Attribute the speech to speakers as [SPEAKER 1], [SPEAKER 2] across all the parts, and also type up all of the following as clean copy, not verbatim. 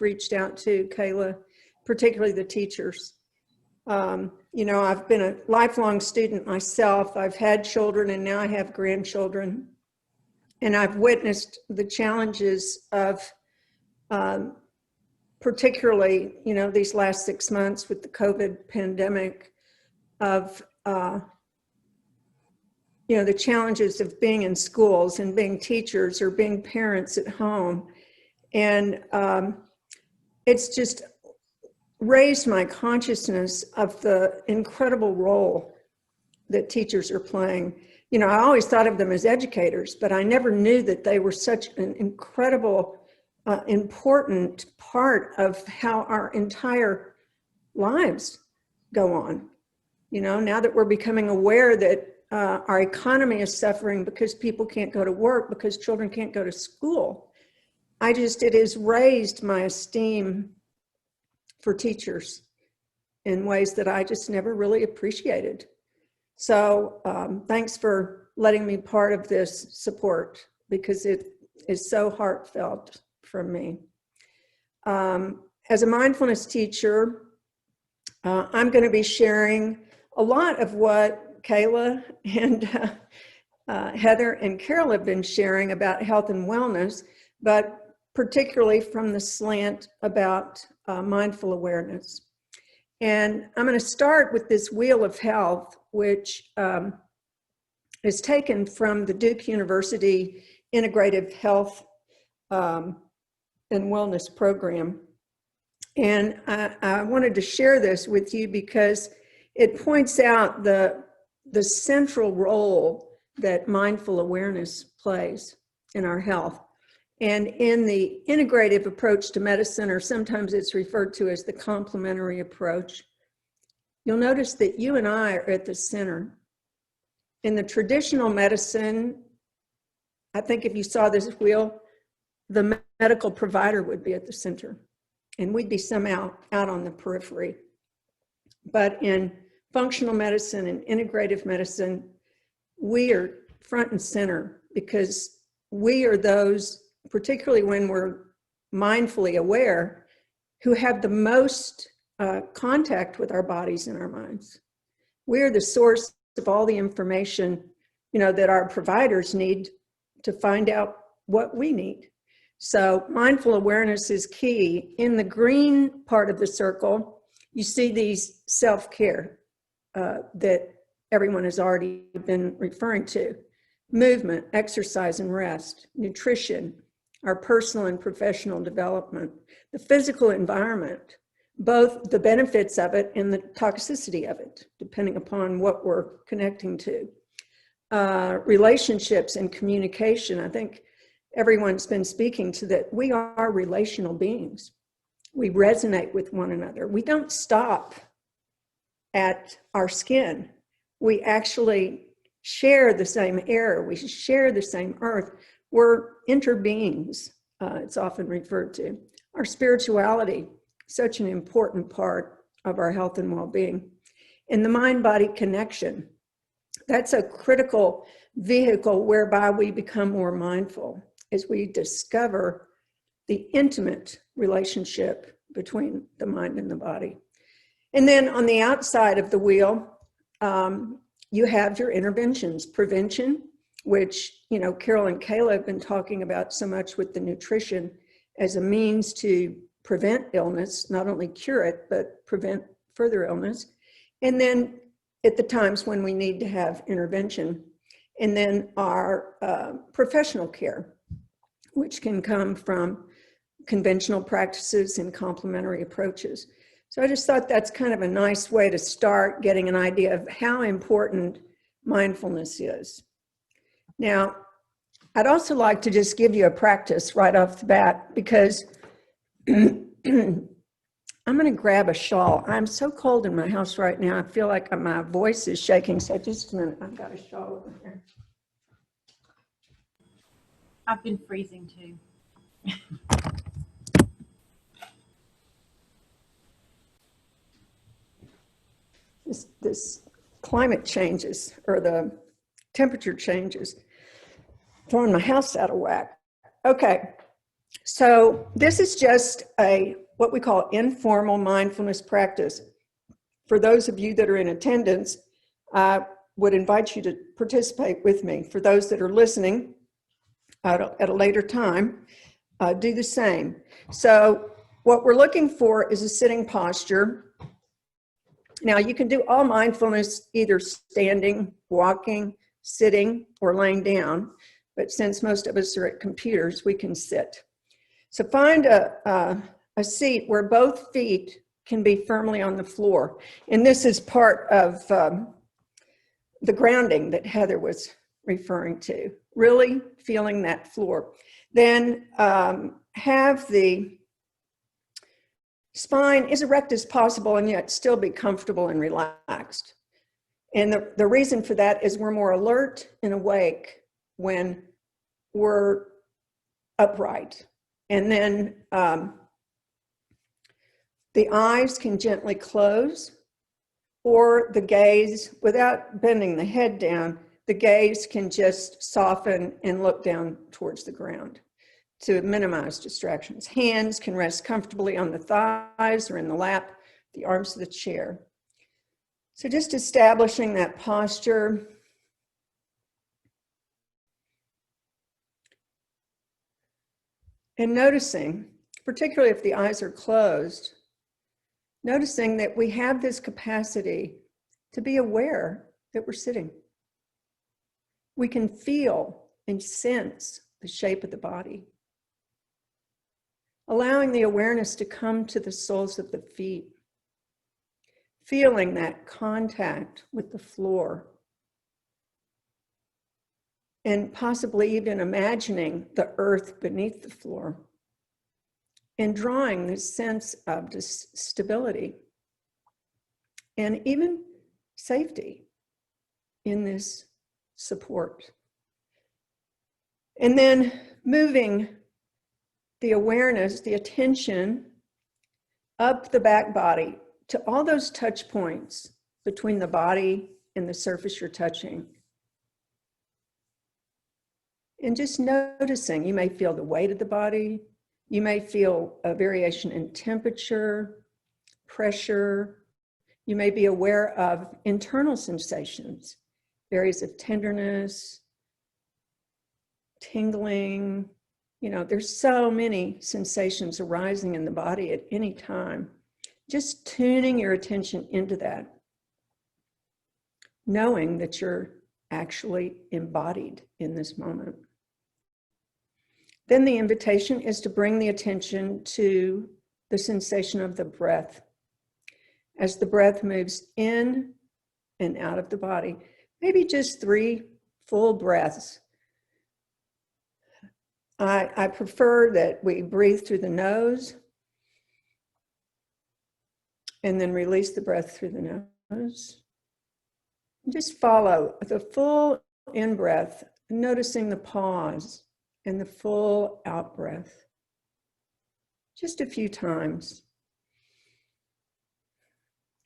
[SPEAKER 1] reached out to, Kayla, particularly the teachers. You know, I've been a lifelong student myself. I've had children and now I have grandchildren. And I've witnessed the challenges of, particularly, you know, these last 6 months with the COVID pandemic, of, you know, the challenges of being in schools and being teachers or being parents at home. And it's just raised my consciousness of the incredible role that teachers are playing. You know, I always thought of them as educators, but I never knew that they were such an incredible, important part of how our entire lives go on. You know, now that we're becoming aware that our economy is suffering because people can't go to work, because children can't go to school, it has raised my esteem for teachers in ways that I just never really appreciated. So thanks for letting me part of this support, because it is so heartfelt from me. As a mindfulness teacher, I'm going to be sharing a lot of what Kayla and Heather and Carol have been sharing about health and wellness, but particularly from the slant about mindful awareness. And I'm going to start with this wheel of health, which is taken from the Duke University Integrative Health and Wellness Program. And I wanted to share this with you because it points out the central role that mindful awareness plays in our health. And in the integrative approach to medicine, or sometimes it's referred to as the complementary approach, you'll notice that you and I are at the center. In the traditional medicine, I think if you saw this wheel, the medical provider would be at the center, and we'd be somehow out on the periphery. But in functional medicine and integrative medicine, we are front and center, because we are those, particularly when we're mindfully aware, who have the most contact with our bodies and our minds. We're the source of all the information, you know, that our providers need to find out what we need. So mindful awareness is key. In the green part of the circle, you see these self-care that everyone has already been referring to: movement, exercise and rest, nutrition, our personal and professional development, the physical environment, both the benefits of it and the toxicity of it, depending upon what we're connecting to. Relationships and communication. I think everyone's been speaking to that. We are relational beings. We resonate with one another. We don't stop at our skin. We actually share the same air. We share the same earth. We're interbeings, it's often referred to. Our spirituality, such an important part of our health and well-being. And the mind-body connection, that's a critical vehicle whereby we become more mindful as we discover the intimate relationship between the mind and the body. And then on the outside of the wheel, you have your interventions, prevention, which, you know, Carol and Kayla have been talking about so much with the nutrition as a means to prevent illness, not only cure it, but prevent further illness. And then at the times when we need to have intervention. And then our professional care, which can come from conventional practices and complementary approaches. So I just thought that's kind of a nice way to start getting an idea of how important mindfulness is. Now, I'd also like to just give you a practice right off the bat, because I'm going to grab a shawl. I'm so cold in my house right now. I feel like my voice is shaking. So just a minute, I've got a shawl over here.
[SPEAKER 2] I've been freezing too.
[SPEAKER 1] This climate changes, or the temperature changes, throwing my house out of whack. Okay, So this is just what we call informal mindfulness practice. For those of you that are in attendance, I would invite you to participate with me. For those that are listening at a later time, do the same. So what we're looking for is a sitting posture. Now you can do all mindfulness either standing, walking, sitting, or laying down. But since most of us are at computers, we can sit. So find a seat where both feet can be firmly on the floor. And this is part of the grounding that Heather was referring to, really feeling that floor. Then have the spine as erect as possible and yet still be comfortable and relaxed. And the reason for that is we're more alert and awake when we're upright. And then the eyes can gently close, or the gaze, without bending the head down, the gaze can just soften and look down towards the ground to minimize distractions. Hands can rest comfortably on the thighs or in the lap, the arms of the chair. So just establishing that posture. And noticing, particularly if the eyes are closed, noticing that we have this capacity to be aware that we're sitting. We can feel and sense the shape of the body. Allowing the awareness to come to the soles of the feet. Feeling that contact with the floor. And possibly even imagining the earth beneath the floor. And drawing this sense of stability and even safety in this support. And then moving the awareness, the attention up the back body to all those touch points between the body and the surface you're touching. And just noticing, you may feel the weight of the body. You may feel a variation in temperature, pressure. You may be aware of internal sensations, areas of tenderness, tingling. You know, there's so many sensations arising in the body at any time. Just tuning your attention into that, knowing that you're actually embodied in this moment. Then the invitation is to bring the attention to the sensation of the breath. As the breath moves in and out of the body, maybe just 3 full breaths. I prefer that we breathe through the nose and then release the breath through the nose. And just follow the full in-breath, noticing the pause and the full out-breath. Just a few times.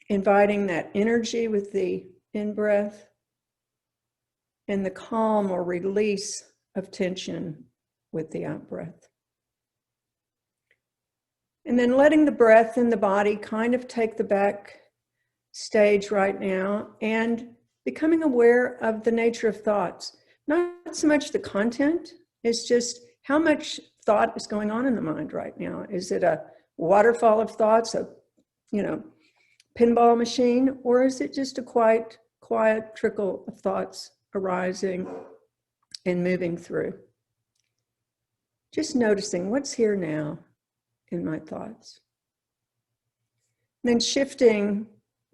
[SPEAKER 1] Inviting that energy with the in-breath and the calm or release of tension with the out-breath. And then letting the breath and the body kind of take the back stage right now and becoming aware of the nature of thoughts. Not so much the content, it's just how much thought is going on in the mind right now. Is it a waterfall of thoughts, a pinball machine, or is it just a quiet trickle of thoughts arising and moving through? Just noticing what's here now in my thoughts. And then shifting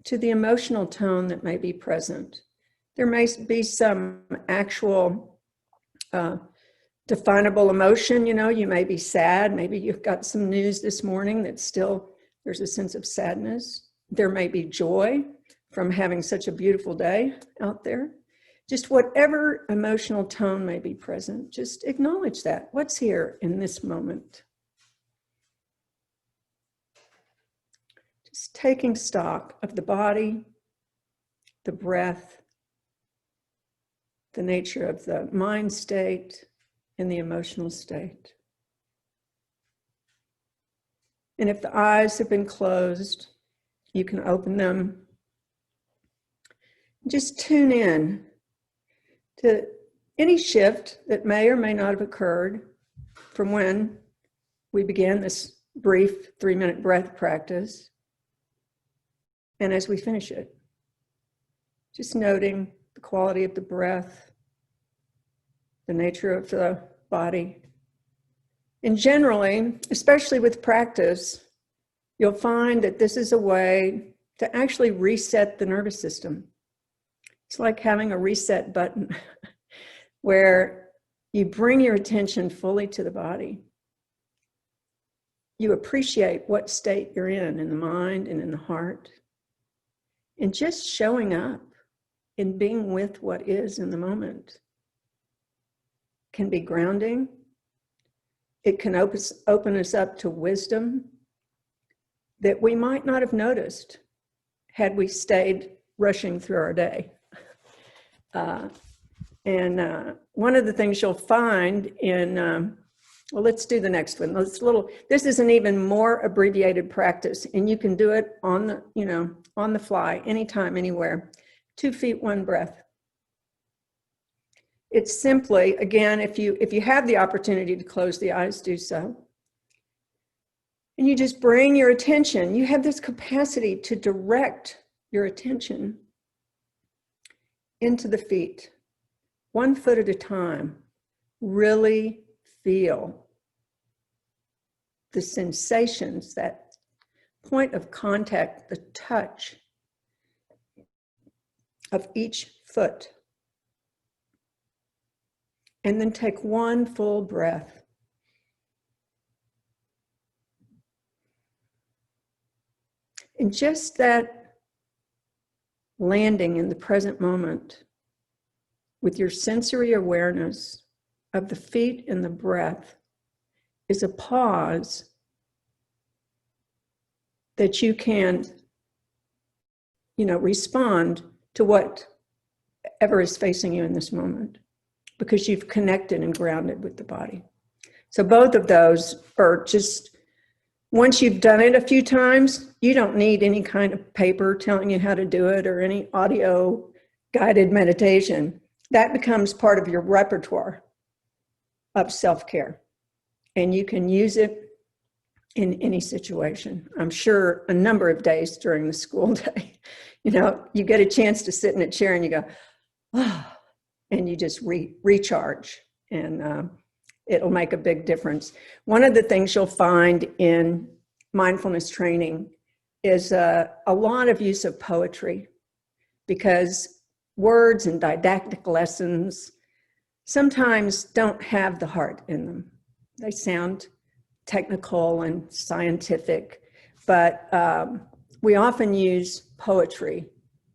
[SPEAKER 1] to the emotional tone that may be present. There may be some actual definable emotion. You may be sad. Maybe you've got some news this morning that still there's a sense of sadness. There may be joy from having such a beautiful day out there. Just whatever emotional tone may be present, just acknowledge that. What's here in this moment? Just taking stock of the body, the breath, the nature of the mind state, and the emotional state. And if the eyes have been closed, you can open them. Just tune in to any shift that may or may not have occurred from when we began this brief 3-minute breath practice. And as we finish it, just noting the quality of the breath, the nature of the body. And generally, especially with practice, you'll find that this is a way to actually reset the nervous system. It's like having a reset button where you bring your attention fully to the body. You appreciate what state you're in the mind and in the heart. And just showing up and being with what is in the moment can be grounding. It can open us up to wisdom that we might not have noticed had we stayed rushing through our day. One of the things you'll find in, well, let's do the next one. This is an even more abbreviated practice, and you can do it on the fly, anytime, anywhere. 2 feet, 1 breath. It's simply, again, if you have the opportunity to close the eyes, do so. And you just bring your attention. You have this capacity to direct your attention into the feet, 1 foot at a time. Really feel the sensations, that point of contact, the touch of each foot. And then take 1 full breath. And just that landing in the present moment with your sensory awareness of the feet and the breath is a pause that you can, respond to whatever is facing you in this moment, because you've connected and grounded with the body. So both of those are just, once you've done it a few times, you don't need any kind of paper telling you how to do it or any audio guided meditation. That becomes part of your repertoire of self-care. And you can use it in any situation. I'm sure a number of days during the school day, you get a chance to sit in a chair and you go, oh, and you just recharge, and it'll make a big difference. One of the things you'll find in mindfulness training is a lot of use of poetry, because words and didactic lessons sometimes don't have the heart in them. They sound technical and scientific, but we often use poetry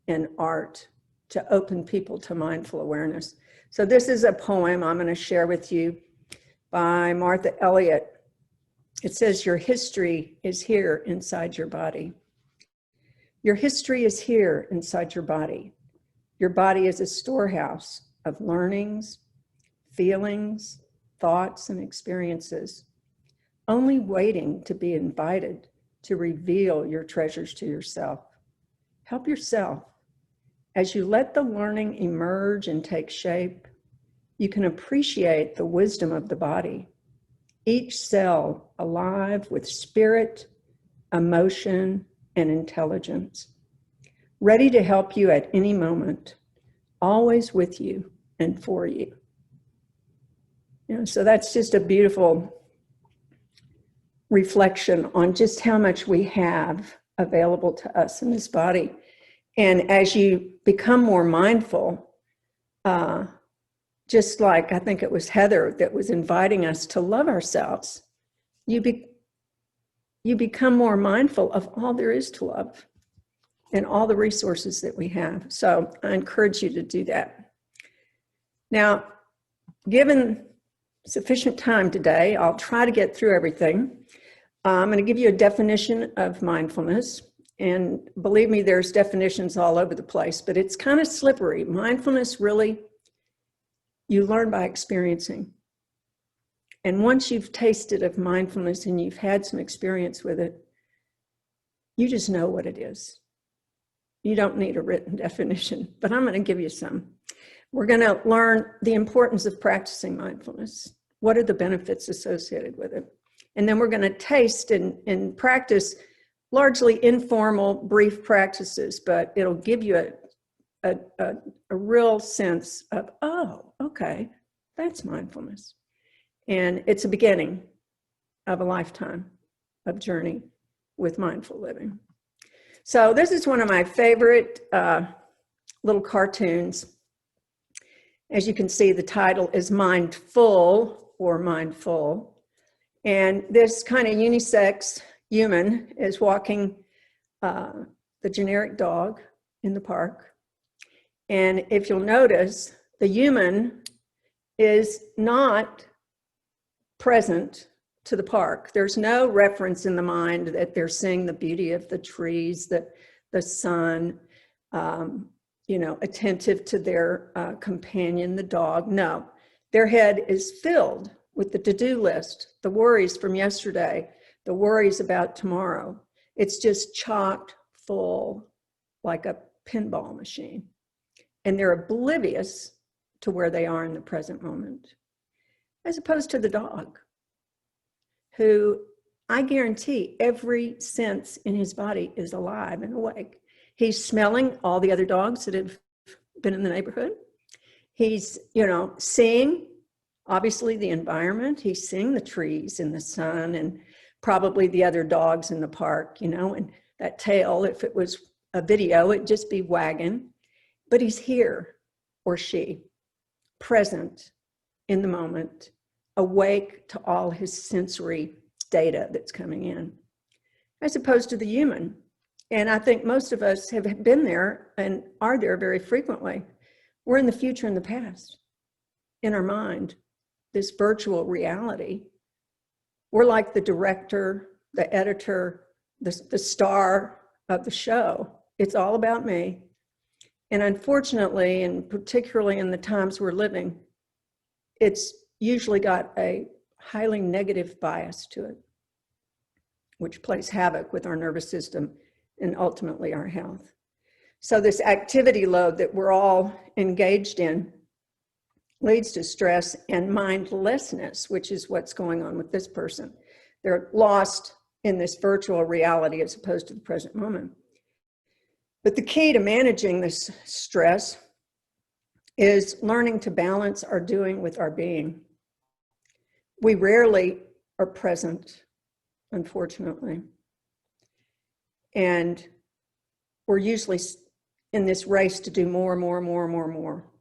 [SPEAKER 1] and art to open people to mindful awareness. So this is a poem I'm going to share with you by Martha Elliott. It says, "Your history is here inside your body. Your history is here inside your body. Your body is a storehouse of learnings, feelings, thoughts, and experiences, only waiting to be invited to reveal your treasures to yourself. Help yourself. As you let the learning emerge and take shape, you can appreciate the wisdom of the body, each cell alive with spirit, emotion, and intelligence, ready to help you at any moment, always with you and for you." So that's just a beautiful reflection on just how much we have available to us in this body. And as you become more mindful, just like I think it was Heather that was inviting us to love ourselves, you become more mindful of all there is to love and all the resources that we have. So I encourage you to do that. Now, given sufficient time today, I'll try to get through everything. I'm going to give you a definition of mindfulness. And believe me, there's definitions all over the place, but it's kind of slippery. Mindfulness, really, you learn by experiencing. And once you've tasted of mindfulness and you've had some experience with it, you just know what it is. You don't need a written definition, but I'm going to give you some. We're going to learn the importance of practicing mindfulness. What are the benefits associated with it? And then we're going to taste and practice largely informal, brief practices, but it'll give you a real sense of, oh, okay, that's mindfulness. And it's a beginning of a lifetime of journey with mindful living. So this is one of my favorite little cartoons. As you can see, the title is Mindful or Mindful. And this kind of unisex human is walking the generic dog in the park. And if you'll notice, the human is not present to the park. There's no reference in the mind that they're seeing the beauty of the trees, the sun, attentive to their companion, the dog. No, their head is filled with the to-do list, the worries from yesterday, the worries about tomorrow. It's just chocked full like a pinball machine. And they're oblivious to where they are in the present moment, as opposed to the dog, who I guarantee every sense in his body is alive and awake. He's smelling all the other dogs that have been in the neighborhood. He's, seeing, obviously, the environment. He's seeing the trees and the sun and probably the other dogs in the park, and that tail, if it was a video, it'd just be wagging. But he's here, or she, present in the moment, awake to all his sensory data that's coming in, as opposed to the human. And I think most of us have been there and are there very frequently. We're in the future and the past, in our mind, this virtual reality. We're like the director, the editor, the star of the show. It's all about me. And unfortunately, and particularly in the times we're living, it's usually got a highly negative bias to it, which plays havoc with our nervous system and ultimately our health. So this activity load that we're all engaged in leads to stress and mindlessness, which is what's going on with this person. They're lost in this virtual reality as opposed to the present moment. But the key to managing this stress is learning to balance our doing with our being. We rarely are present, unfortunately. And we're usually in this race to do more.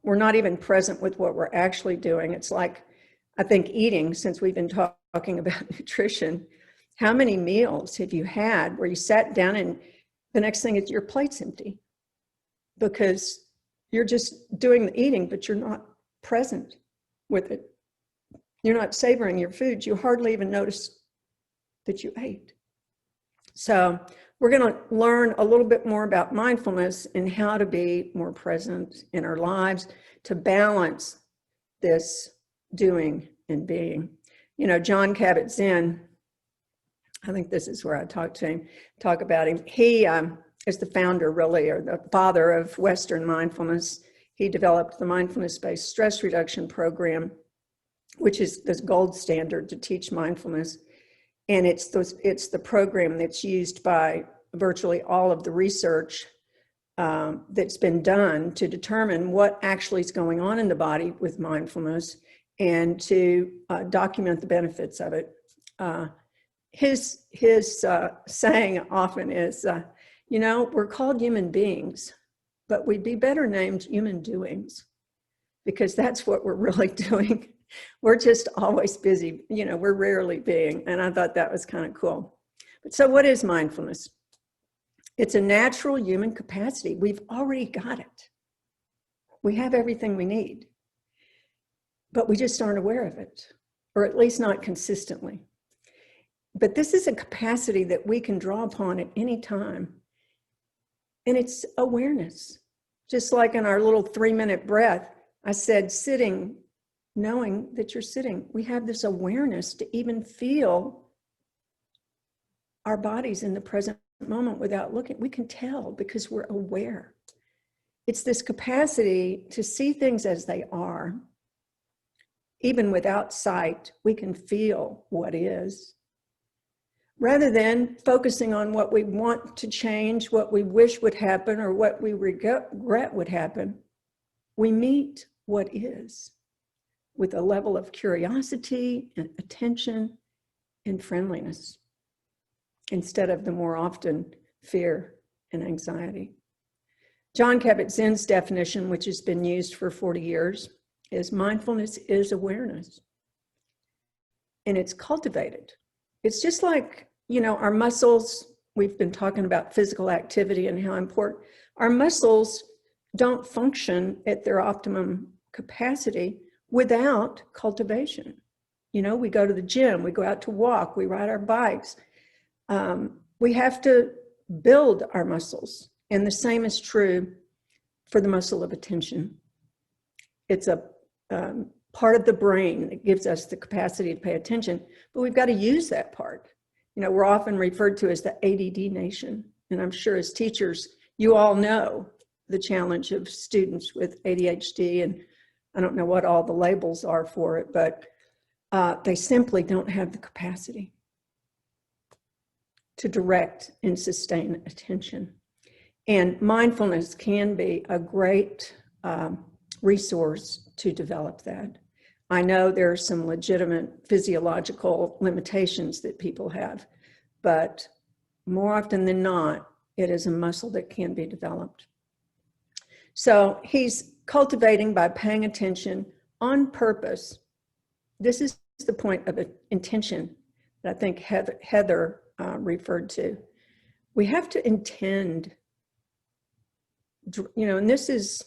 [SPEAKER 1] We're not even present with what we're actually doing. It's like, I think, eating, since we've been talking about nutrition. How many meals have you had where you sat down and the next thing is your plate's empty? Because you're just doing the eating, but you're not present with it. You're not savoring your food. You hardly even notice that you ate. So we're going to learn a little bit more about mindfulness and how to be more present in our lives to balance this doing and being. John Kabat-Zinn, I think this is where I talk about him. He is the founder, really, or the father of Western mindfulness. He developed the mindfulness-based stress reduction program, which is this gold standard to teach mindfulness. And it's the program that's used by virtually all of the research that's been done to determine what actually is going on in the body with mindfulness and to document the benefits of it. His saying often is, we're called human beings, but we'd be better named human doings, because that's what we're really doing. We're just always busy, we're rarely being. And I thought that was kind of cool. But so what is mindfulness? It's a natural human capacity. We've already got it. We have everything we need, but we just aren't aware of it, or at least not consistently. But this is a capacity that we can draw upon at any time. And it's awareness. Just like in our little 3-minute breath, I said sitting knowing that you're sitting. We have this awareness to even feel our bodies in the present moment without looking. We can tell because we're aware. It's this capacity to see things as they are. Even without sight, we can feel what is. Rather than focusing on what we want to change, what we wish would happen, or what we regret would happen, we meet what is with a level of curiosity and attention and friendliness, instead of the more often fear and anxiety. Jon Kabat-Zinn's definition, which has been used for 40 years, is mindfulness is awareness. And it's cultivated. It's just like, our muscles. We've been talking about physical activity and how important. Our muscles don't function at their optimum capacity without cultivation. We go to the gym, we go out to walk, we ride our bikes. We have to build our muscles. And the same is true for the muscle of attention. It's a part of the brain that gives us the capacity to pay attention, but we've got to use that part. We're often referred to as the ADD nation. And I'm sure as teachers, you all know the challenge of students with ADHD, and I don't know what all the labels are for it, but they simply don't have the capacity to direct and sustain attention. And mindfulness can be a great resource to develop that. I know there are some legitimate physiological limitations that people have, but more often than not, it is a muscle that can be developed. So he's cultivating by paying attention on purpose. This is the point of intention that I think Heather referred to. We have to intend, and this is,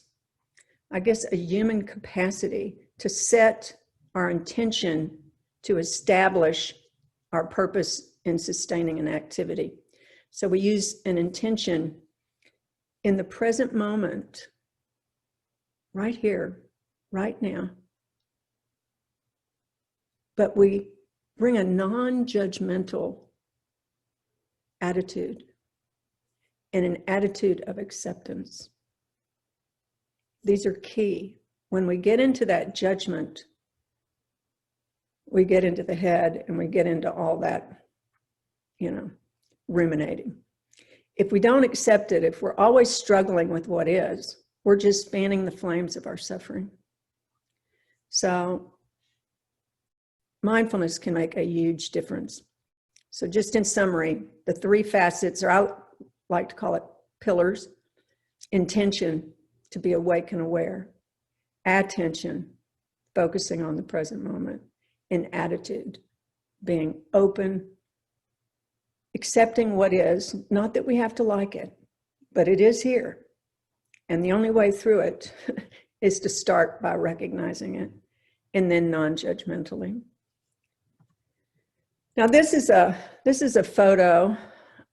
[SPEAKER 1] I guess, a human capacity to set our intention to establish our purpose in sustaining an activity. So we use an intention in the present moment, right here, right now. But we bring a non-judgmental attitude and an attitude of acceptance. These are key. When we get into that judgment, we get into the head and we get into all that, ruminating. If we don't accept it, if we're always struggling with what is, we're just fanning the flames of our suffering. So mindfulness can make a huge difference. So just in summary, the three facets, or I like to call it pillars: intention, to be awake and aware; attention, focusing on the present moment; and attitude, being open, accepting what is, not that we have to like it, but it is here. And the only way through it is to start by recognizing it, and then non-judgmentally. Now this is a photo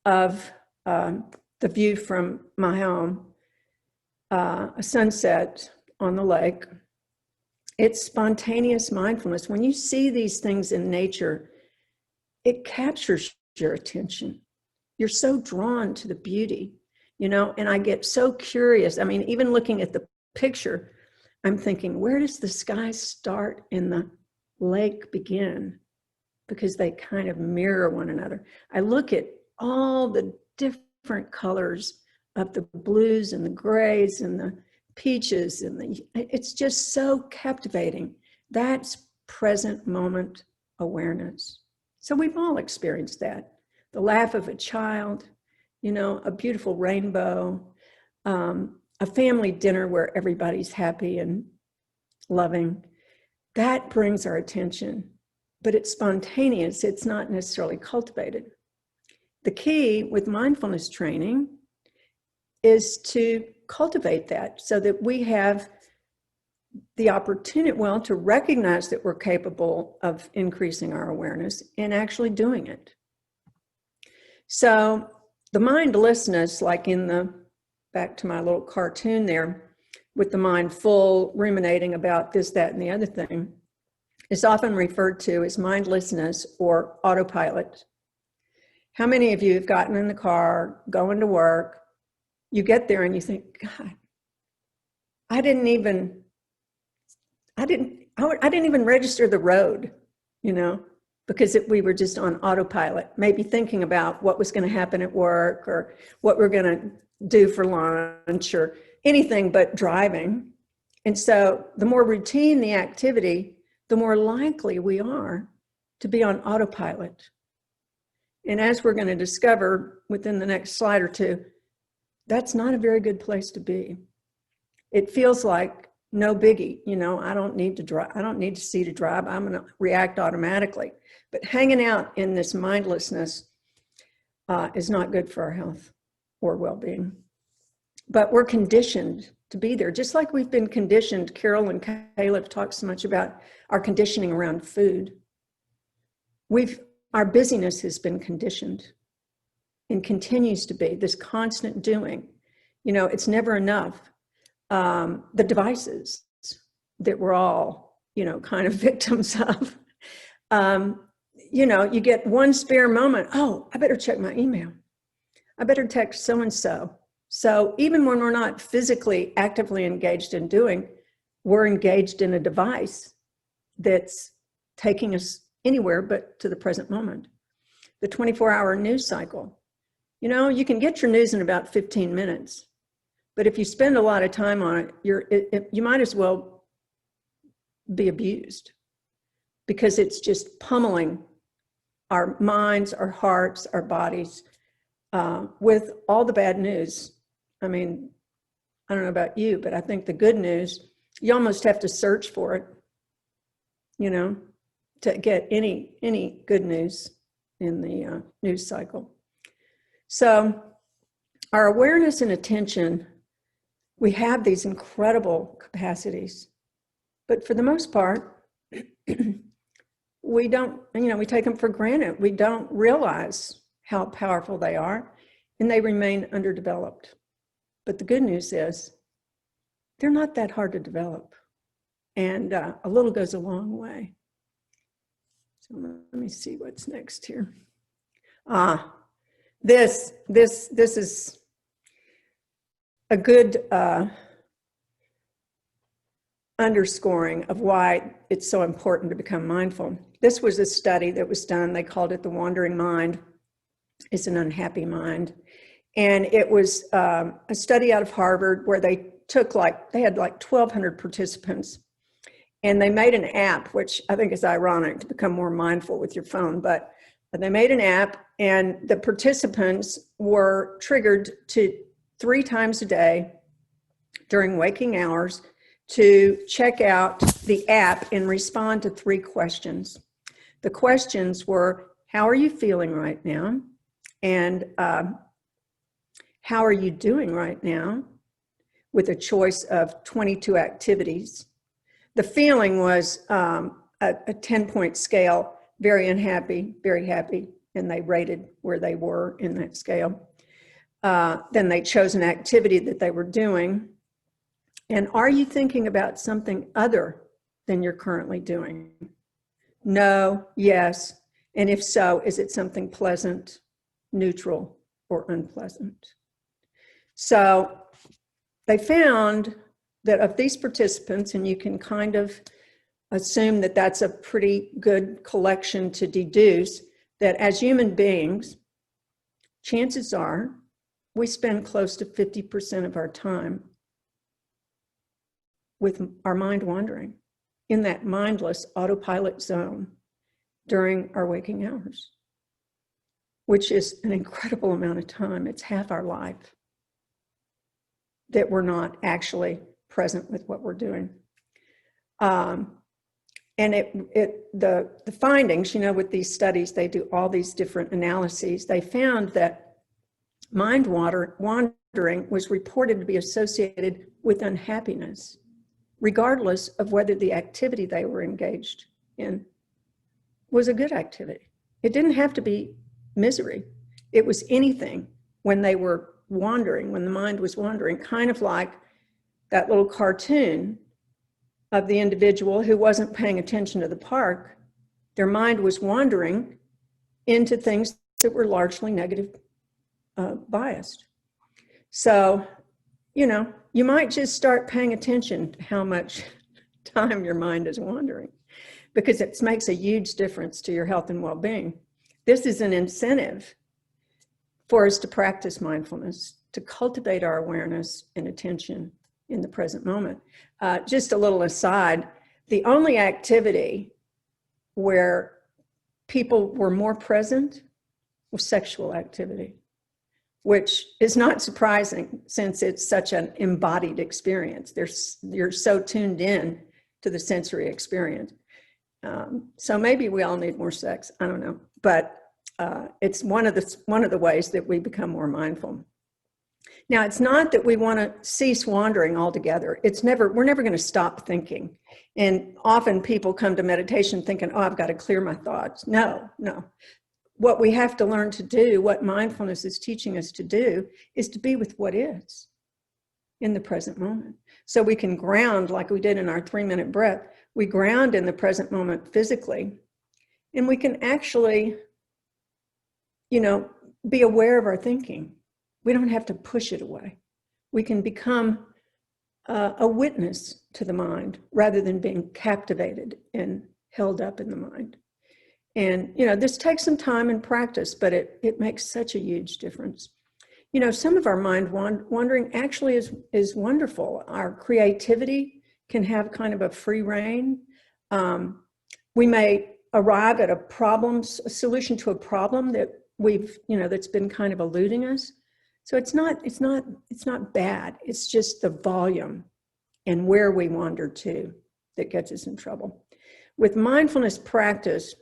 [SPEAKER 1] of the view from my home, a sunset on the lake. It's spontaneous mindfulness. When you see these things in nature, it captures your attention. You're so drawn to the beauty, and I get so curious. I mean, even looking at the picture, I'm thinking, where does the sky start and the lake begin? Because they kind of mirror one another. I look at all the different colors of the blues and the grays and the peaches, and it's just so captivating. That's present moment awareness. So we've all experienced that. The laugh of a child, a beautiful rainbow, a family dinner where everybody's happy and loving. That brings our attention, but it's spontaneous. It's not necessarily cultivated. The key with mindfulness training is to cultivate that so that we have the opportunity, to recognize that we're capable of increasing our awareness and actually doing it. So the mindlessness, like back to my little cartoon there, with the mind full, ruminating about this, that, and the other thing, is often referred to as mindlessness or autopilot. How many of you have gotten in the car, going to work, you get there and you think, God, I didn't even register the road, because we were just on autopilot, maybe thinking about what was going to happen at work or what we're going to do for lunch or anything but driving. And so the more routine the activity, the more likely we are to be on autopilot. And as we're going to discover within the next slide or two, that's not a very good place to be. It feels like no biggie, I don't need to drive. I don't need to see to drive. I'm going to react automatically. But hanging out in this mindlessness is not good for our health or well-being. But we're conditioned to be there, just like we've been conditioned. Carol and Caleb talk so much about our conditioning around food. Our busyness has been conditioned and continues to be this constant doing. It's never enough. The devices that we're all, kind of victims of. You get one spare moment. Oh, I better check my email. I better text so-and-so. So even when we're not physically actively engaged in doing, we're engaged in a device that's taking us anywhere but to the present moment. The 24-hour news cycle. You can get your news in about 15 minutes. But if you spend a lot of time on it, you might as well be abused, because it's just pummeling our minds, our hearts, our bodies with all the bad news. I mean, I don't know about you, but I think the good news, you almost have to search for it, to get any good news in the news cycle. So our awareness and attention, we have these incredible capacities, but for the most part, we don't, we take them for granted. We don't realize how powerful they are, and they remain underdeveloped. But the good news is they're not that hard to develop, and a little goes a long way. So let me see what's next here. This is a good underscoring of why it's so important to become mindful. This was a study that was done. They called it the wandering mind. It's an unhappy mind. And it was a study out of Harvard where they had 1,200 participants, and they made an app, which I think is ironic to become more mindful with your phone, but they made an app, and the participants were triggered to 3 times a day during waking hours to check out the app and respond to 3 questions. The questions were, how are you feeling right now? And how are you doing right now? With a choice of 22 activities. The feeling was a 10-point scale, very unhappy, very happy, and they rated where they were in that scale. Then they chose an activity that they were doing. And are you thinking about something other than you're currently doing? No, yes. And if so, is it something pleasant, neutral, or unpleasant? So they found that of these participants, and you can kind of assume that that's a pretty good collection to deduce, that as human beings, chances are we spend close to 50% of our time with our mind wandering in that mindless autopilot zone during our waking hours, which is an incredible amount of time. It's half our life that we're not actually present with what we're doing. And the findings, with these studies, they do all these different analyses. They found that mind wandering was reported to be associated with unhappiness, regardless of whether the activity they were engaged in was a good activity. It didn't have to be misery. It was anything when they were wandering, when the mind was wandering, kind of like that little cartoon of the individual who wasn't paying attention to the park, their mind was wandering into things that were largely negative biased. So, you might just start paying attention to how much time your mind is wandering, because it makes a huge difference to your health and well-being. This is an incentive for us to practice mindfulness, to cultivate our awareness and attention in the present moment. Just a little aside, the only activity where people were more present was sexual activity, which is not surprising since it's such an embodied experience. You're so tuned in to the sensory experience. So maybe we all need more sex. I don't know, but it's one of the ways that we become more mindful. Now, it's not that we want to cease wandering altogether. We're never going to stop thinking. And often people come to meditation thinking, oh, I've got to clear my thoughts. No. What we have to learn to do, what mindfulness is teaching us to do, is to be with what is in the present moment. So we can ground like we did in our 3-minute breath. We ground in the present moment physically, and we can actually, be aware of our thinking. We don't have to push it away. We can become a witness to the mind rather than being captivated and held up in the mind. And, this takes some time and practice, but it makes such a huge difference. Some of our mind wandering actually is wonderful. Our creativity can have kind of a free rein. We may arrive at a solution to a problem that that's been kind of eluding us. So it's not bad. It's just the volume and where we wander to that gets us in trouble. With mindfulness practice,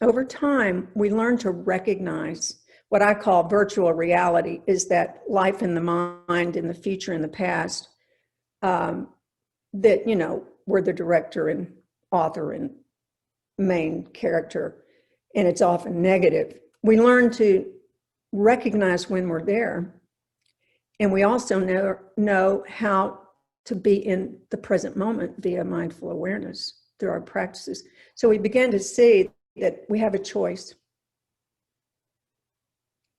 [SPEAKER 1] over time, we learn to recognize what I call virtual reality, is that life in the mind, in the future, in the past, that, we're the director and author and main character, and it's often negative. We learn to recognize when we're there, and we also know how to be in the present moment via mindful awareness through our practices. So we begin to see that we have a choice,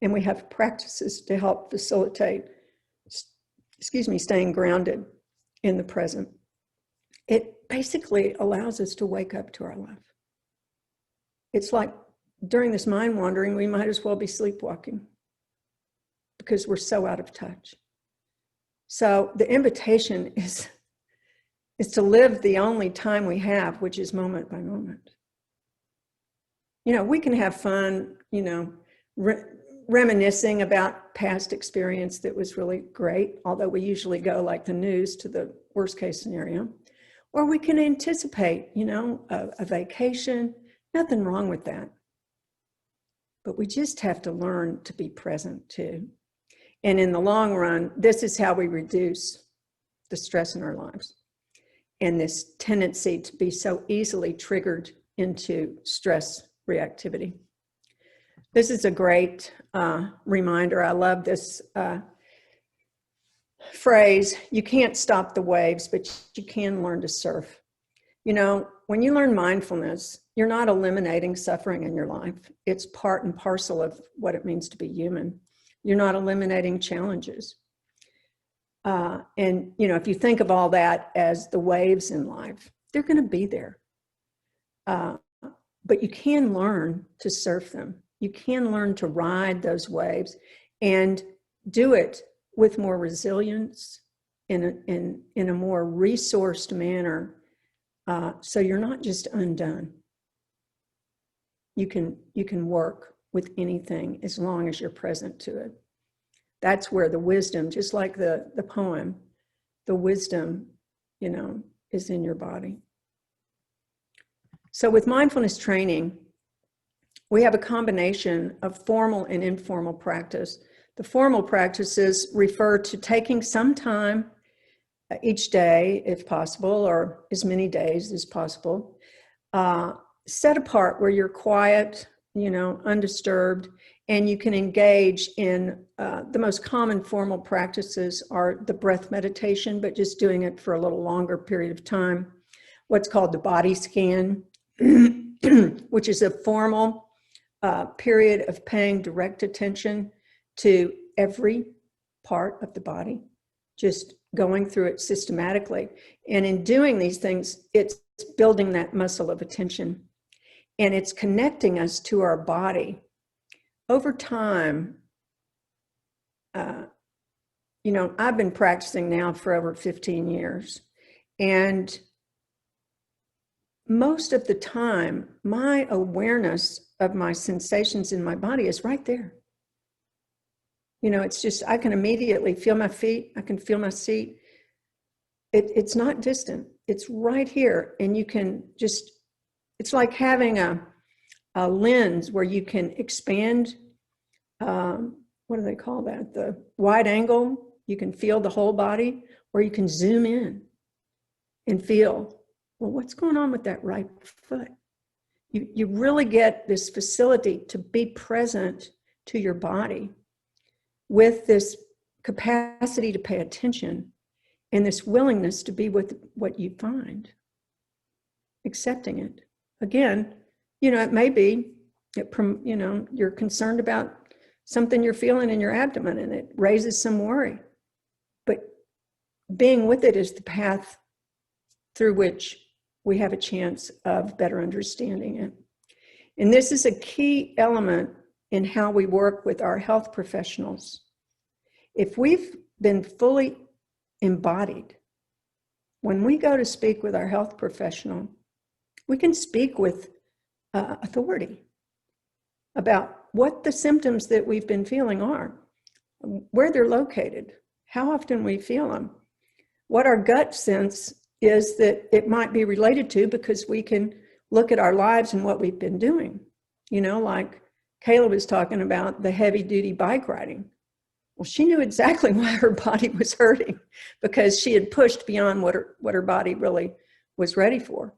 [SPEAKER 1] and we have practices to help facilitate, staying grounded in the present. It basically allows us to wake up to our life. It's like during this mind wandering, we might as well be sleepwalking because we're so out of touch. So the invitation is to live the only time we have, which is moment by moment. We can have fun, reminiscing about past experience that was really great, although we usually go like the news to the worst case scenario. Or we can anticipate, a vacation. Nothing wrong with that. But we just have to learn to be present too. And in the long run, this is how we reduce the stress in our lives and this tendency to be so easily triggered into stress reactivity. This is a great reminder. I love this phrase, you can't stop the waves, but you can learn to surf. When you learn mindfulness, you're not eliminating suffering in your life. It's part and parcel of what it means to be human. You're not eliminating challenges. And, if you think of all that as the waves in life, they're going to be there. But you can learn to surf them. You can learn to ride those waves and do it with more resilience, in a more resourced manner. So you're not just undone. You can work with anything as long as you're present to it. That's where the wisdom, just like the poem, the wisdom, is in your body. So with mindfulness training, we have a combination of formal and informal practice. The formal practices refer to taking some time each day, if possible, or as many days as possible, set apart where you're quiet, undisturbed, And you can engage in the most common formal practices are the breath meditation, but just doing it for a little longer period of time. What's called the body scan, which is a formal period of paying direct attention to every part of the body, just going through it systematically. And in doing these things, it's building that muscle of attention, and it's connecting us to our body. Over time, I've been practicing now for over 15 years, and most of the time, my awareness of my sensations in my body is right there. It's just, I can immediately feel my feet. I can feel my seat. It's not distant. It's right here. And you can just, it's like having a lens where you can expand, what do they call that? The wide angle. You can feel the whole body, or you can zoom in and feel, well, what's going on with that right foot? You really get this facility to be present to your body with this capacity to pay attention and this willingness to be with what you find, accepting it. Again, it may be, you're concerned about something you're feeling in your abdomen and it raises some worry. But being with it is the path through which we have a chance of better understanding it. And this is a key element in how we work with our health professionals. If we've been fully embodied, when we go to speak with our health professional, we can speak with authority about what the symptoms that we've been feeling are, where they're located, how often we feel them, what our gut sense is that it might be related to, because we can look at our lives and what we've been doing. Like Kayla was talking about the heavy duty bike riding. Well, she knew exactly why her body was hurting, because she had pushed beyond what her body really was ready for.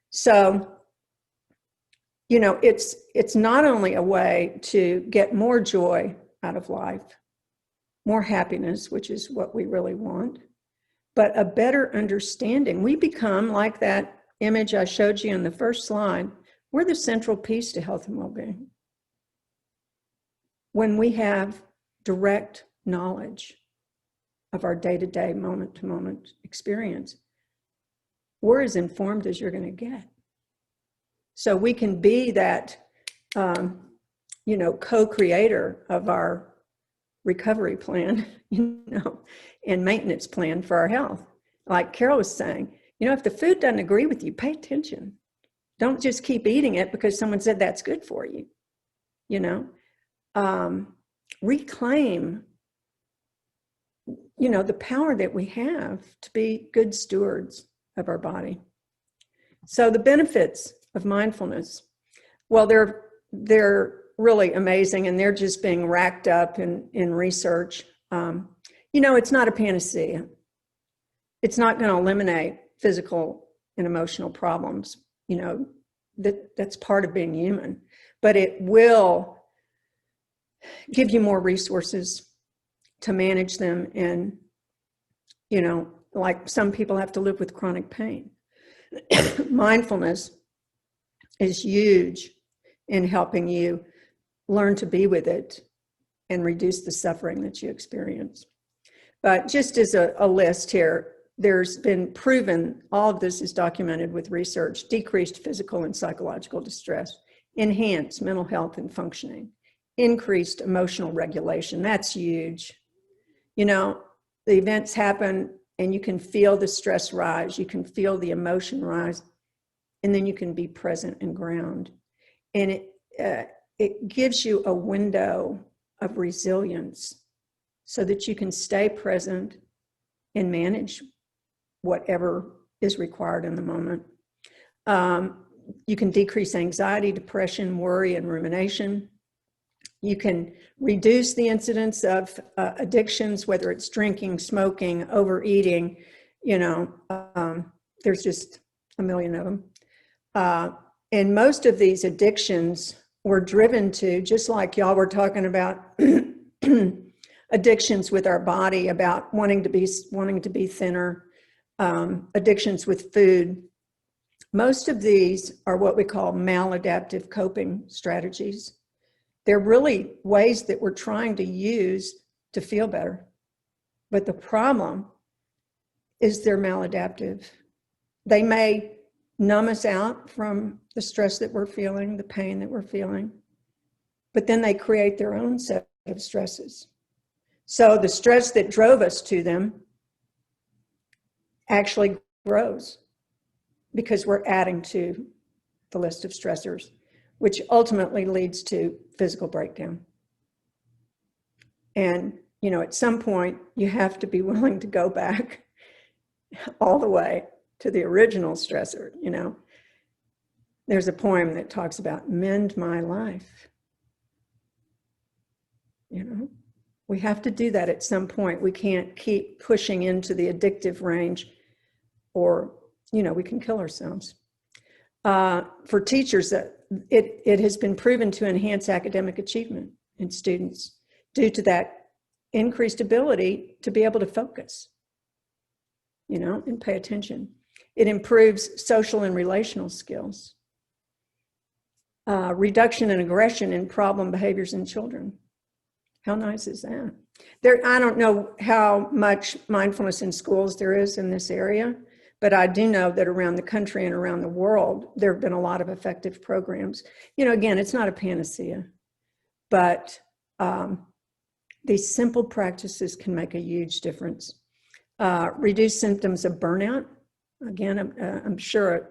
[SPEAKER 1] So, it's not only a way to get more joy out of life, more happiness, which is what we really want, but a better understanding. We become, like that image I showed you in the first slide, we're the central piece to health and well-being. When we have direct knowledge of our day-to-day, moment-to-moment experience, we're as informed as you're going to get. So we can be that, co-creator of our recovery plan, and maintenance plan for our health. Like Carol was saying, if the food doesn't agree with you, pay attention. Don't just keep eating it because someone said that's good for you. Reclaim, the power that we have to be good stewards of our body. So the benefits of mindfulness, well, they're really amazing, and they're just being racked up in research. It's not a panacea. It's not going to eliminate physical and emotional problems. That's part of being human, but it will give you more resources to manage them. And, like some people have to live with chronic pain. Mindfulness is huge in helping you learn to be with it and reduce the suffering that you experience. But just as a list here, there's been proven, all of this is documented with research, decreased physical and psychological distress, enhanced mental health and functioning, increased emotional regulation. That's huge. The events happen and you can feel the stress rise, you can feel the emotion rise, and then you can be present and ground. And it gives you a window of resilience so that you can stay present and manage whatever is required in the moment. You can decrease anxiety, depression, worry, and rumination. You can reduce the incidence of addictions, whether it's drinking, smoking, overeating. There's just a million of them. And most of these addictions we're driven to, just like y'all were talking about addictions with our body, about wanting to be thinner, addictions with food. Most of these are what we call maladaptive coping strategies. They're really ways that we're trying to use to feel better. But the problem is they're maladaptive. They may numb us out from the stress that we're feeling, the pain that we're feeling, but then they create their own set of stresses. So the stress that drove us to them actually grows because we're adding to the list of stressors, which ultimately leads to physical breakdown. And, you know, at some point, you have to be willing to go back all the way to the original stressor, you know. There's a poem that talks about mend my life. You know, we have to do that at some point. We can't keep pushing into the addictive range, or, you know, we can kill ourselves. For teachers, it has been proven to enhance academic achievement in students due to that increased ability to be able to focus, you know, and pay attention. It improves social and relational skills. Reduction in aggression and problem behaviors in children. How nice is that? I don't know how much mindfulness in schools there is in this area, but I do know that around the country and around the world, there have been a lot of effective programs. You know, again, it's not a panacea, but these simple practices can make a huge difference. Reduce symptoms of burnout. Again, I'm sure an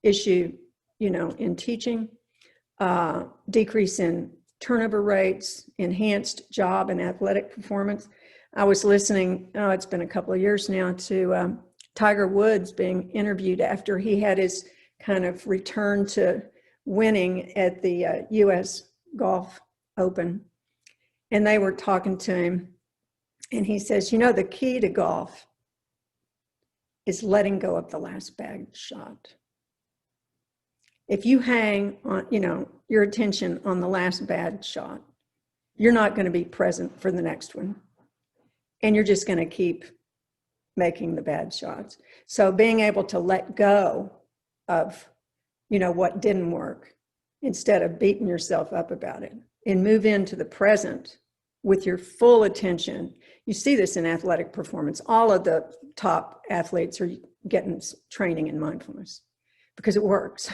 [SPEAKER 1] issue, you know, in teaching. Decrease in turnover rates, enhanced job and athletic performance. I was listening, it's been a couple of years now, to Tiger Woods being interviewed after he had his kind of return to winning at the US Golf Open. And they were talking to him, and he says, you know, the key to golf is letting go of the last bad shot. If you hang on, you know, your attention on the last bad shot, you're not going to be present for the next one. And you're just going to keep making the bad shots. So being able to let go of, you know, what didn't work instead of beating yourself up about it, and move into the present with your full attention. You see this in athletic performance. All of the top athletes are getting training in mindfulness because it works.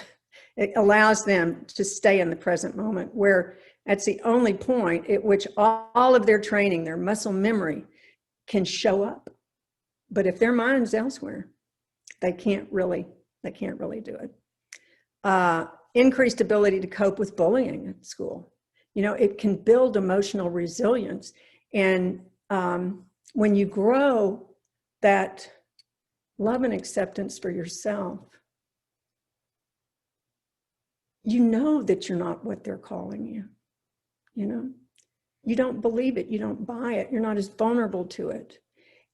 [SPEAKER 1] It allows them to stay in the present moment, where that's the only point at which all of their training, their muscle memory, can show up. But if their mind's elsewhere, they can't really do it. Increased ability to cope with bullying at school. You know, it can build emotional resilience. And when you grow that love and acceptance for yourself, you know that you're not what they're calling you. You know, you don't believe it, you don't buy it, you're not as vulnerable to it.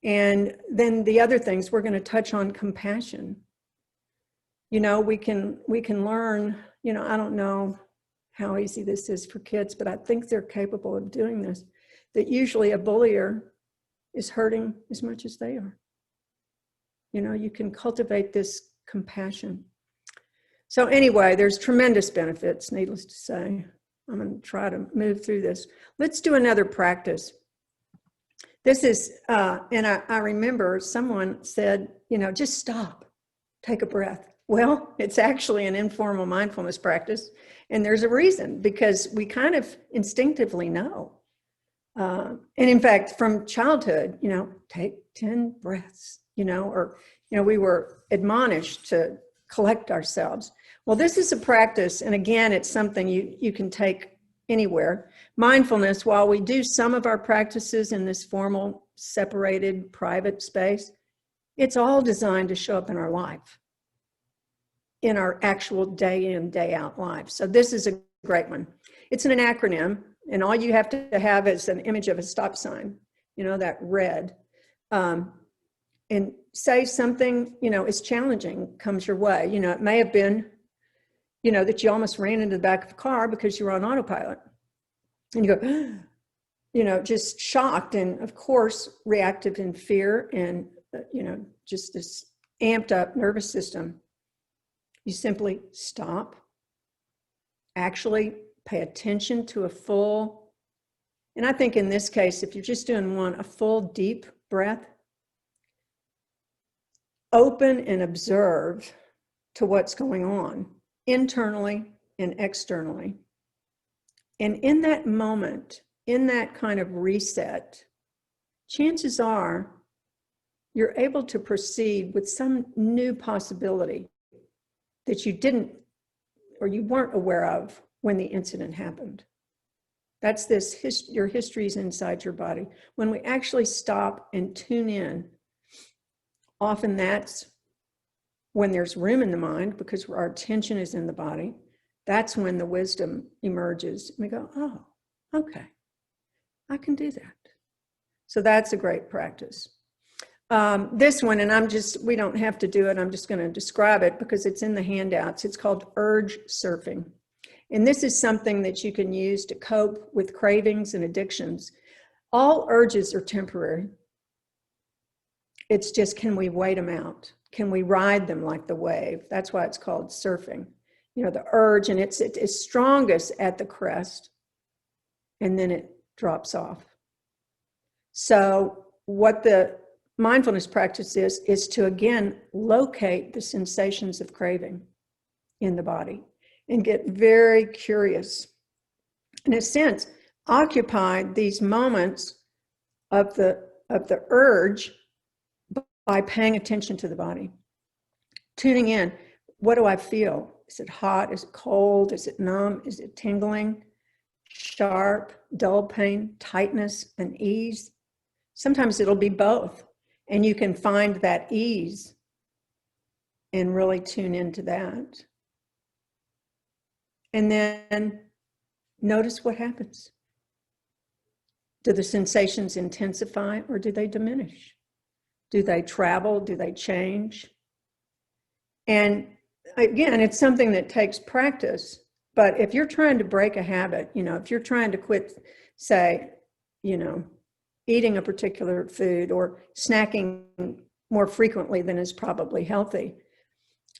[SPEAKER 1] And then the other things, we're going to touch on compassion. You know, we can learn, you know, I don't know how easy this is for kids, but I think they're capable of doing this, that usually a bullier is hurting as much as they are. You know, you can cultivate this compassion. So anyway, there's tremendous benefits, needless to say. I'm going to try to move through this. Let's do another practice. This is, and I remember someone said, you know, just stop, take a breath. Well, it's actually an informal mindfulness practice. And there's a reason, because we kind of instinctively know. And in fact, from childhood, you know, take 10 breaths, you know, or, you know, we were admonished to collect ourselves. Well, this is a practice, and again, it's something you can take anywhere. Mindfulness, while we do some of our practices in this formal, separated, private space, it's all designed to show up in our life, in our actual day in, day out life. So this is a great one. It's an acronym, and all you have to have is an image of a stop sign, you know, that red. And say something, you know, is challenging, comes your way. You know, it may have been, you know, that you almost ran into the back of a car because you were on autopilot. And you go, you know, just shocked and, of course, reactive in fear and, you know, just this amped up nervous system. You simply stop, actually pay attention to a full, and I think in this case, if you're just doing a full deep breath, open and observe to what's going on internally and externally. And in that moment, in that kind of reset, chances are you're able to proceed with some new possibility that you didn't or you weren't aware of when the incident happened. That's your history's inside your body. When we actually stop and tune in, often that's when there's room in the mind because our attention is in the body. That's when the wisdom emerges. We go, oh, okay, I can do that. So that's a great practice. This one, and we don't have to do it. I'm just going to describe it because it's in the handouts. It's called urge surfing. And this is something that you can use to cope with cravings and addictions. All urges are temporary. It's just, can we wait them out? Can we ride them like the wave? That's why it's called surfing. You know, the urge, and it's strongest at the crest, and then it drops off. So what the mindfulness practice is to, again, locate the sensations of craving in the body and get very curious. In a sense, occupy these moments of the urge by paying attention to the body. Tuning in, what do I feel? Is it hot? Is it cold? Is it numb? Is it tingling? Sharp, dull pain, tightness, and ease? Sometimes it'll be both. And you can find that ease and really tune into that. And then notice what happens. Do the sensations intensify or do they diminish? Do they travel? Do they change? And again, it's something that takes practice. But if you're trying to break a habit, you know, if you're trying to quit, say, you know, eating a particular food or snacking more frequently than is probably healthy,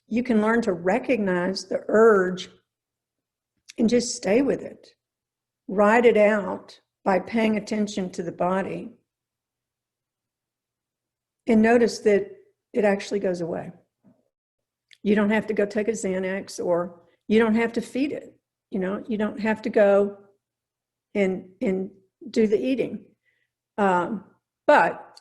[SPEAKER 1] you can learn to recognize the urge and just stay with it. Ride it out by paying attention to the body. And notice that it actually goes away. You don't have to go take a Xanax, or you don't have to feed it. You know, you don't have to go and do the eating. But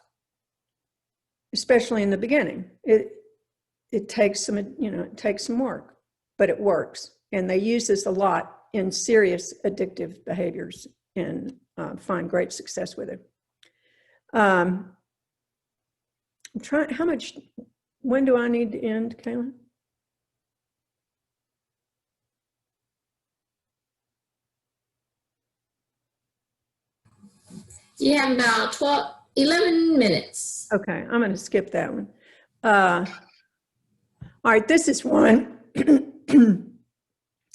[SPEAKER 1] especially in the beginning, it takes some, you know, it takes some work, but it works. And they use this a lot in serious addictive behaviors and find great success with it. I'm trying, when do I need to end, Kayla?
[SPEAKER 3] You have about 11 minutes.
[SPEAKER 1] Okay, I'm going to skip that one. All right, this is one.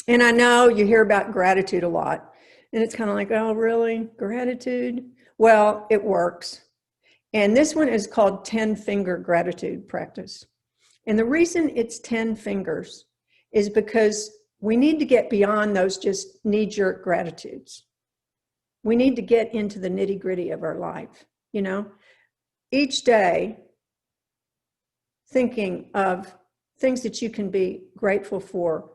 [SPEAKER 1] And I know you hear about gratitude a lot. And it's kind of like, oh, really? Gratitude? Well, it works. And this one is called 10-finger gratitude practice. And the reason it's 10 fingers is because we need to get beyond those just knee-jerk gratitudes. We need to get into the nitty-gritty of our life, you know? Each day, thinking of things that you can be grateful for,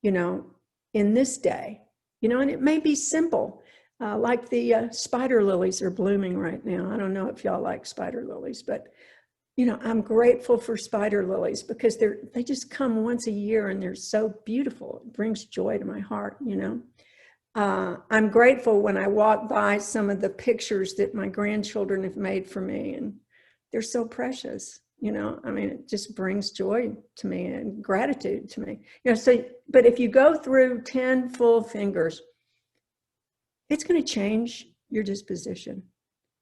[SPEAKER 1] you know, in this day, you know, and it may be simple, like the spider lilies are blooming right now. I don't know if y'all like spider lilies, but, you know, I'm grateful for spider lilies because they just come once a year and they're so beautiful. It brings joy to my heart, you know. I'm grateful when I walk by some of the pictures that my grandchildren have made for me, and they're so precious, you know. I mean, it just brings joy to me and gratitude to me, you know. So, but if you go through 10 full fingers, it's going to change your disposition.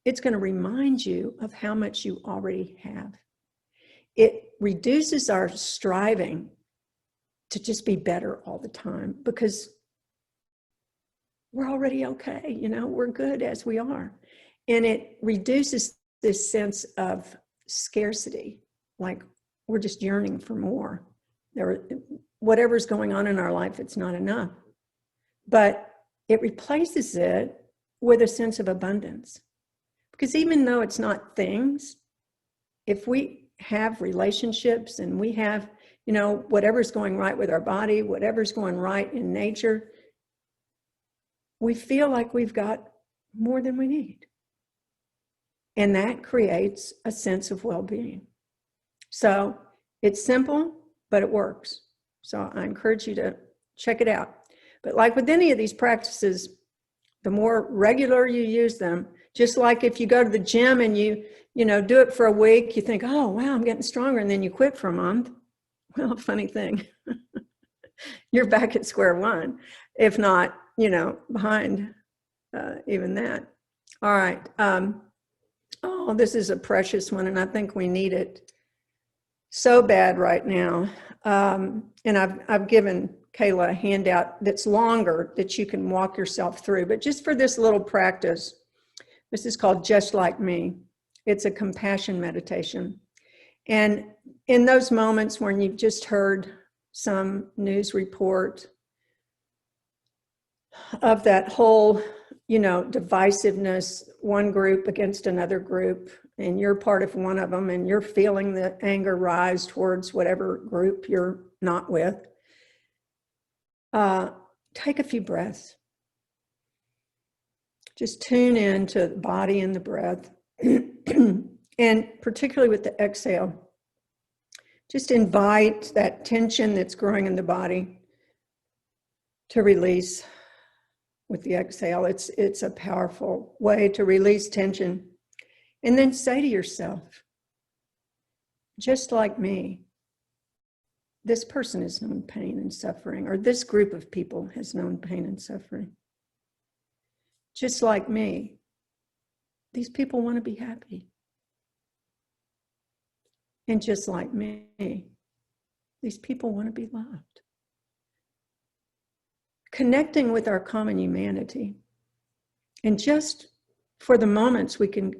[SPEAKER 1] It's going to remind you of how much you already have. It reduces our striving to just be better all the time, because we're already okay, we're good as we are. And it reduces this sense of scarcity, like we're just yearning for more. Whatever's going on in our life, it's not enough. But it replaces it with a sense of abundance. Because even though it's not things, if we have relationships and we have, whatever's going right with our body, whatever's going right in nature, we feel like we've got more than we need. And that creates a sense of well-being. So it's simple, but it works. So I encourage you to check it out. But like with any of these practices, the more regular you use them, just like if you go to the gym and you do it for a week, you think, oh, wow, I'm getting stronger. And then you quit for a month. Well, funny thing, you're back at square one, if not, behind even that. All right. Oh, this is a precious one, and I think we need it so bad right now. And I've given Kayla a handout that's longer that you can walk yourself through. But just for this little practice, this is called Just Like Me. It's a compassion meditation. And in those moments when you've just heard some news report of that whole, divisiveness, one group against another group, and you're part of one of them, and you're feeling the anger rise towards whatever group you're not with, take a few breaths. Just tune in to the body and the breath. And particularly with the exhale, just invite that tension that's growing in the body to release with the exhale. It's a powerful way to release tension. And then say to yourself, just like me, this person has known pain and suffering, or this group of people has known pain and suffering. Just like me, these people want to be happy. And just like me, these people want to be loved. Connecting with our common humanity. And just for the moments we can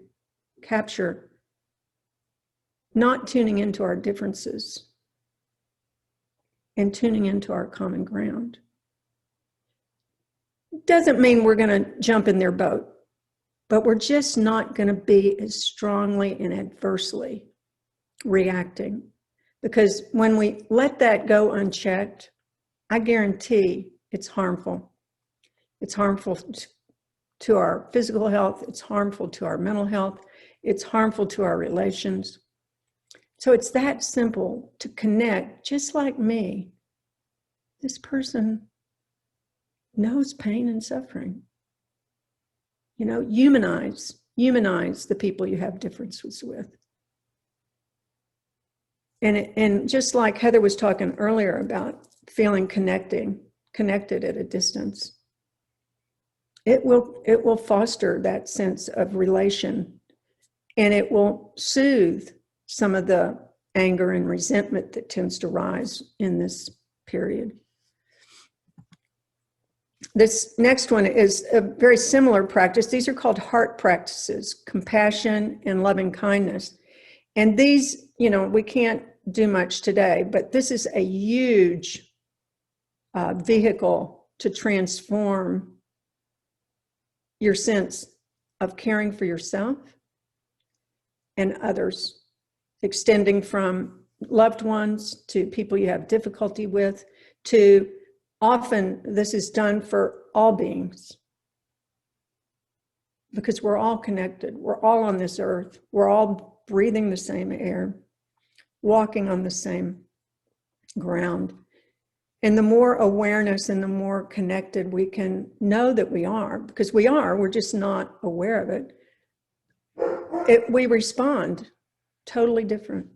[SPEAKER 1] capture, not tuning into our differences and tuning into our common ground. Doesn't mean we're going to jump in their boat, but we're just not going to be as strongly and adversely reacting. Because when we let that go unchecked, I guarantee it's harmful. It's harmful to our physical health. It's harmful to our mental health. It's harmful to our relations. So it's that simple to connect, just like me. This person knows pain and suffering. Humanize the people you have differences with. And just like Heather was talking earlier about feeling connected at a distance, it will foster that sense of relation, and it will soothe some of the anger and resentment that tends to rise in this period. This next one is a very similar practice. These are called heart practices, compassion and loving kindness. And these, we can't do much today, but this is a huge vehicle to transform your sense of caring for yourself and others, extending from loved ones to people you have difficulty with, to often this is done for all beings, because we're all connected. We're all on this earth. We're all breathing the same air, walking on the same ground. And the more awareness and the more connected we can know that we are, because we're just not aware of it, we respond totally different.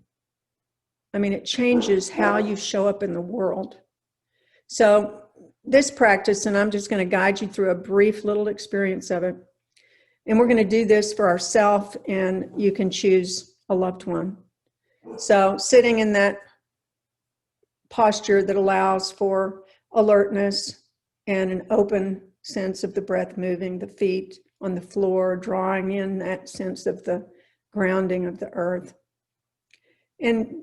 [SPEAKER 1] I mean, it changes how you show up in the world. So this practice, and I'm just going to guide you through a brief little experience of it. And we're going to do this for ourselves, and you can choose a loved one. So sitting in that posture that allows for alertness and an open sense of the breath moving, the feet on the floor, drawing in that sense of the grounding of the earth. And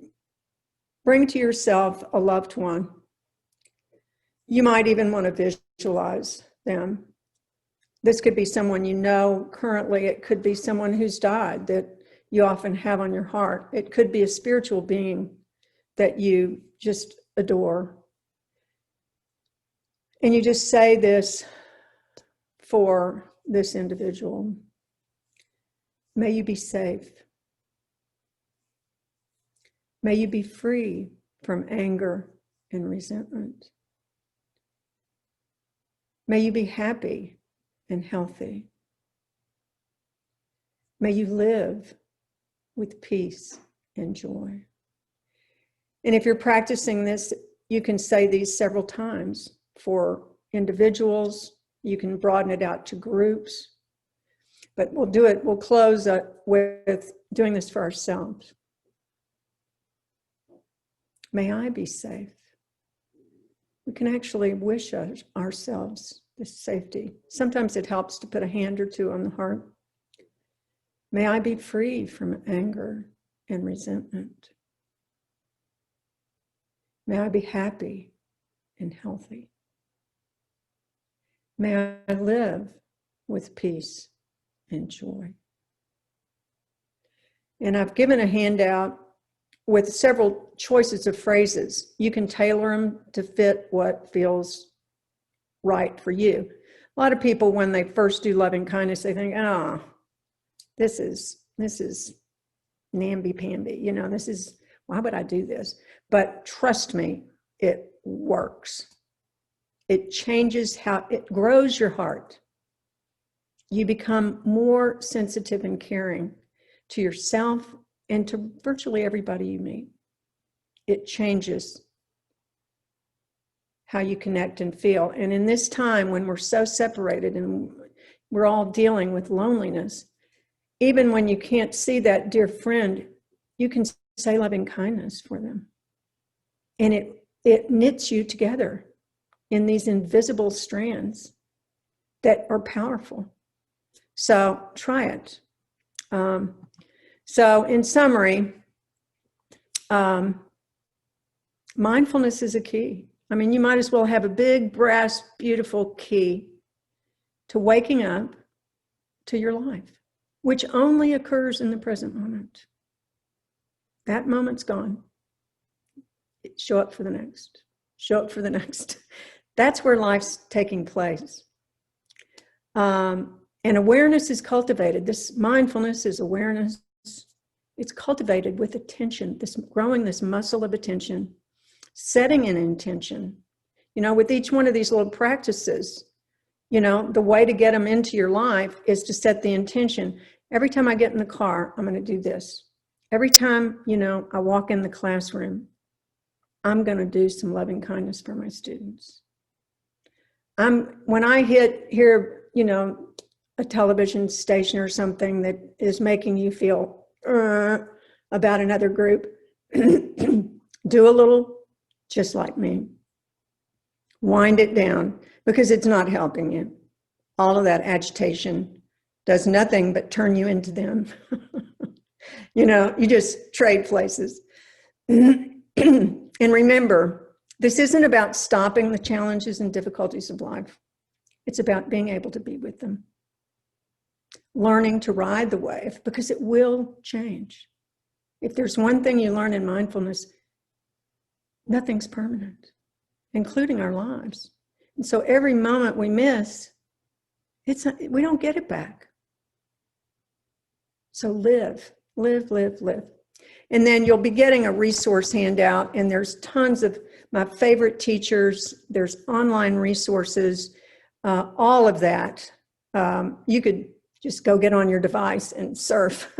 [SPEAKER 1] bring to yourself a loved one. You might even want to visualize them. This could be someone you know currently. It could be someone who's died that you often have on your heart. It could be a spiritual being that you just adore. And you just say this for this individual. May you be safe. May you be free from anger and resentment. May you be happy and healthy. May you live with peace and joy. And if you're practicing this, you can say these several times for individuals. You can broaden it out to groups. But we'll close with doing this for ourselves. May I be safe. We can actually wish ourselves this safety. Sometimes it helps to put a hand or two on the heart. May I be free from anger and resentment. May I be happy and healthy. May I live with peace and joy. And I've given a handout with several choices of phrases. You can tailor them to fit what feels right for you. A lot of people, when they first do loving kindness, they think, oh, this is namby-pamby. You know, why would I do this? But trust me, it works. It changes it grows your heart. You become more sensitive and caring to yourself and to virtually everybody you meet. It changes how you connect and feel. And in this time when we're so separated and we're all dealing with loneliness, even when you can't see that dear friend, you can say loving kindness for them. And it knits you together in these invisible strands that are powerful. So try it. So in summary, mindfulness is a key. I mean, you might as well have a big brass, beautiful key to waking up to your life, which only occurs in the present moment. That moment's gone. Show up for the next. Show up for the next. That's where life's taking place. And awareness is cultivated. This mindfulness is awareness. It's cultivated with attention, growing this muscle of attention, setting an intention. You know, with each one of these little practices, you know, the way to get them into your life is to set the intention. Every time I get in the car, I'm going to do this. Every time, you know, I walk in the classroom, I'm going to do some loving kindness for my students. When I hear, you know, a television station or something that is making you feel about another group, do a little just like me. Wind it down because it's not helping you. All of that agitation does nothing but turn you into them. You know, you just trade places. And remember, this isn't about stopping the challenges and difficulties of life. It's about being able to be with them. Learning to ride the wave because it will change. If there's one thing you learn in mindfulness, nothing's permanent, including our lives. And so every moment we miss, we don't get it back. So live. And then you'll be getting a resource handout, and there's tons of my favorite teachers. There's online resources, all of that. You could just go get on your device and surf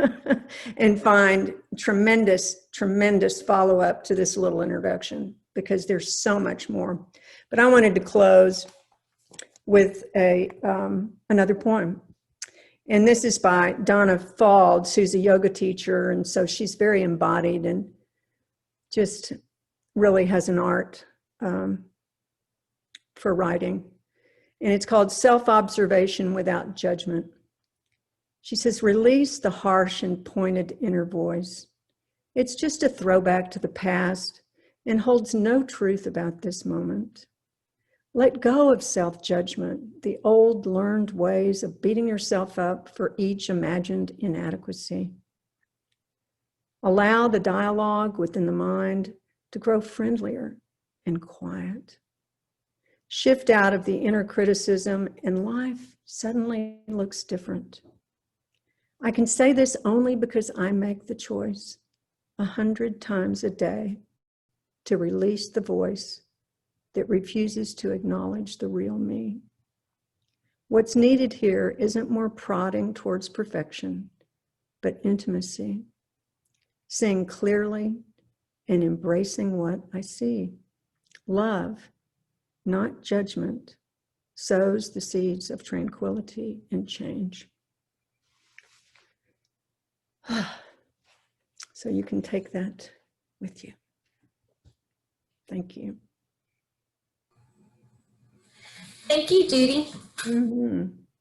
[SPEAKER 1] and find tremendous follow-up to this little introduction because there's so much more. But I wanted to close with another poem. And this is by Donna Falds, who's a yoga teacher. And so she's very embodied and just really has an art for writing, and it's called Self-Observation Without Judgment. She says, release the harsh and pointed inner voice. It's just a throwback to the past and holds no truth about this moment. Let go of self-judgment, the old learned ways of beating yourself up for each imagined inadequacy. Allow the dialogue within the mind to grow friendlier and quiet. Shift out of the inner criticism, and life suddenly looks different. I can say this only because I make the choice 100 times a day to release the voice that refuses to acknowledge the real me. What's needed here isn't more prodding towards perfection, but intimacy, seeing clearly and embracing what I see. Love, not judgment, sows the seeds of tranquility and change. So you can take that with you. Thank you.
[SPEAKER 3] Thank you, Judy.
[SPEAKER 1] Mm-hmm.